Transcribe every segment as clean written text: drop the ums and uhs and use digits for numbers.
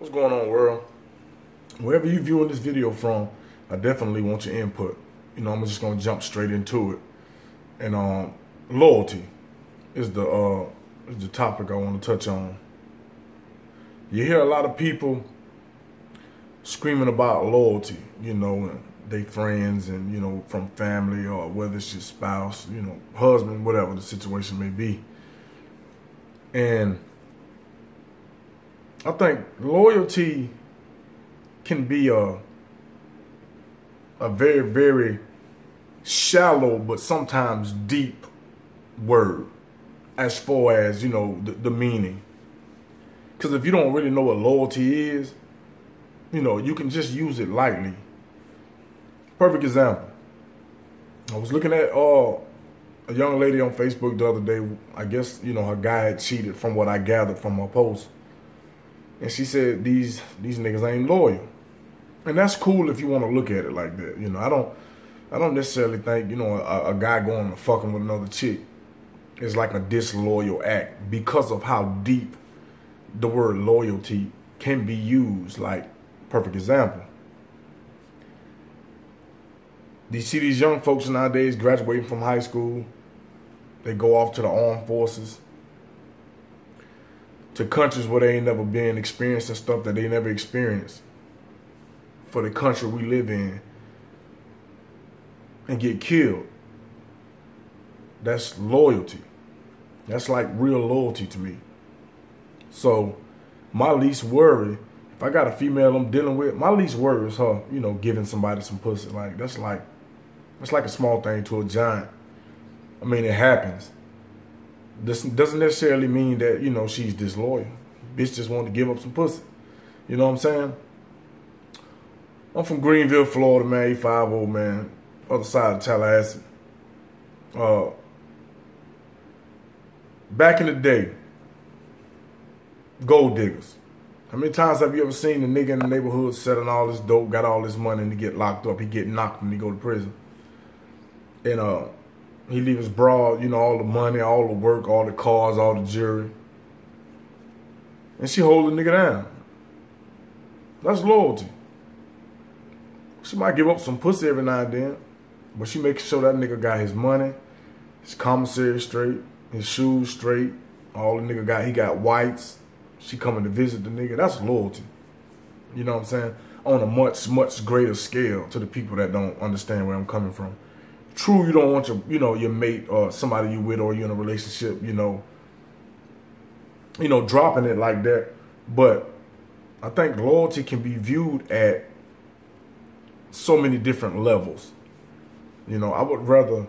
What's going on, world? Wherever you viewing this video from, I definitely want your input. I'm just gonna jump straight into it. And loyalty is the topic I want to touch on. You hear a lot of people screaming about loyalty, and they friends and from family, or whether it's your spouse, husband, whatever the situation may be. And I think loyalty can be a very, very shallow but sometimes deep word as far as, the meaning. Because if you don't really know what loyalty is, you can just use it lightly. Perfect example. I was looking at a young lady on Facebook the other day. I guess, her guy had cheated from what I gathered from her post. And she said these niggas ain't loyal. And that's cool if you want to look at it like that. I don't necessarily think, a guy going to fucking with another chick is like a disloyal act because of how deep the word loyalty can be used. Like, perfect example. You see these young folks nowadays graduating from high school. They go off to the armed forces, to countries where they ain't never been, experiencing stuff that they never experienced for the country we live in, and get killed. That's loyalty. That's like real loyalty to me. So my least worry, if I got a female I'm dealing with, my least worry is her, giving somebody some pussy. That's like a small thing to a giant. I mean, it happens. This doesn't necessarily mean that, she's disloyal. Bitch just wanted to give up some pussy. You know what I'm saying? I'm from Greenville, Florida, man. E50, man. Other side of Tallahassee. Back in the day, gold diggers. How many times have you ever seen a nigga in the neighborhood selling all this dope, got all this money, and he get locked up? He get knocked when he go to prison. And he leave his broad, all the money, all the work, all the cars, all the jewelry. And she hold the nigga down. That's loyalty. She might give up some pussy every now and then, but she makes sure that nigga got his money, his commissary straight, his shoes straight, all the nigga got, he got whites. She coming to visit the nigga. That's loyalty. You know what I'm saying? On a much, much greater scale to the people that don't understand where I'm coming from. True, you don't want your mate or somebody you with or you in a relationship, dropping it like that. But I think loyalty can be viewed at so many different levels. I would rather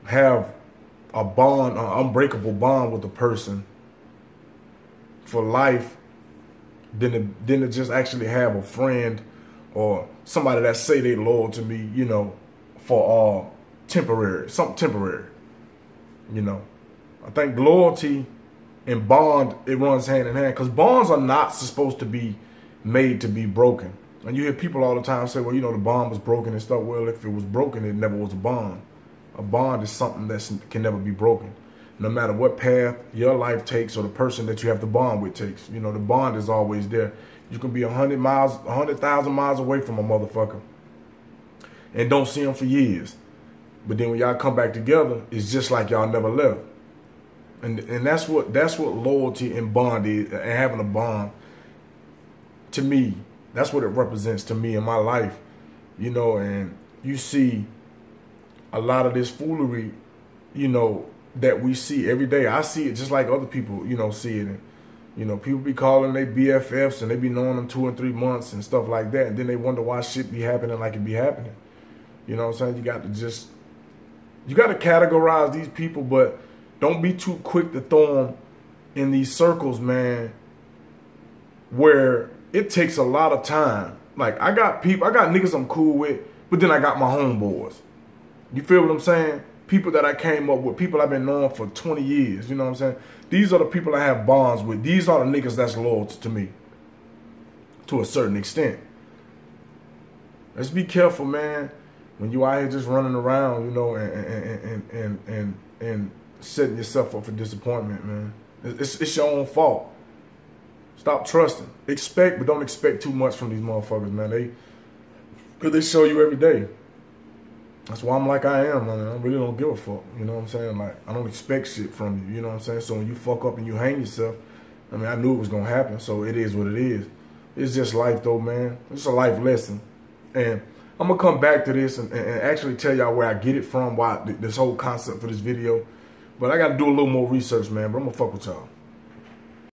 have a bond, an unbreakable bond with a person for life than to just actually have a friend or somebody that say they loyal to me, for temporary, something temporary. I think loyalty and bond, it runs hand in hand, because bonds are not supposed to be made to be broken. And you hear people all the time say, well, the bond was broken and stuff. Well, if it was broken, it never was a bond. A bond is something that can never be broken. No matter what path your life takes or the person that you have to bond with takes, the bond is always there. You can be 100,000 miles away from a motherfucker and don't see him for years. But then when y'all come back together, it's just like y'all never left. And that's what loyalty and bond is, and having a bond, to me, that's what it represents to me in my life. And you see a lot of this foolery, that we see every day. I see it just like other people, see it. And, people be calling they BFFs and they be knowing them 2 and 3 months and stuff like that. And then they wonder why shit be happening like it be happening. You know what I'm saying? You got to categorize these people, but don't be too quick to throw them in these circles, man, where it takes a lot of time. Like, I got niggas I'm cool with, but then I got my homeboys. You feel what I'm saying? People that I came up with, people I've been knowing for 20 years, you know what I'm saying? These are the people I have bonds with. These are the niggas that's loyal to me, to a certain extent. Let's be careful, man, when you out here just running around, and setting yourself up for disappointment, man. It's your own fault. Stop trusting. Expect, but don't expect too much from these motherfuckers, man. Because they show you every day. That's why I'm like I am, man. I really don't give a fuck. You know what I'm saying? Like, I don't expect shit from you. You know what I'm saying? So when you fuck up and you hang yourself, I mean, I knew it was going to happen. So it is what it is. It's just life, though, man. It's a life lesson. And I'm going to come back to this and actually tell y'all where I get it from, why this whole concept for this video. But I got to do a little more research, man. But I'm going to fuck with y'all.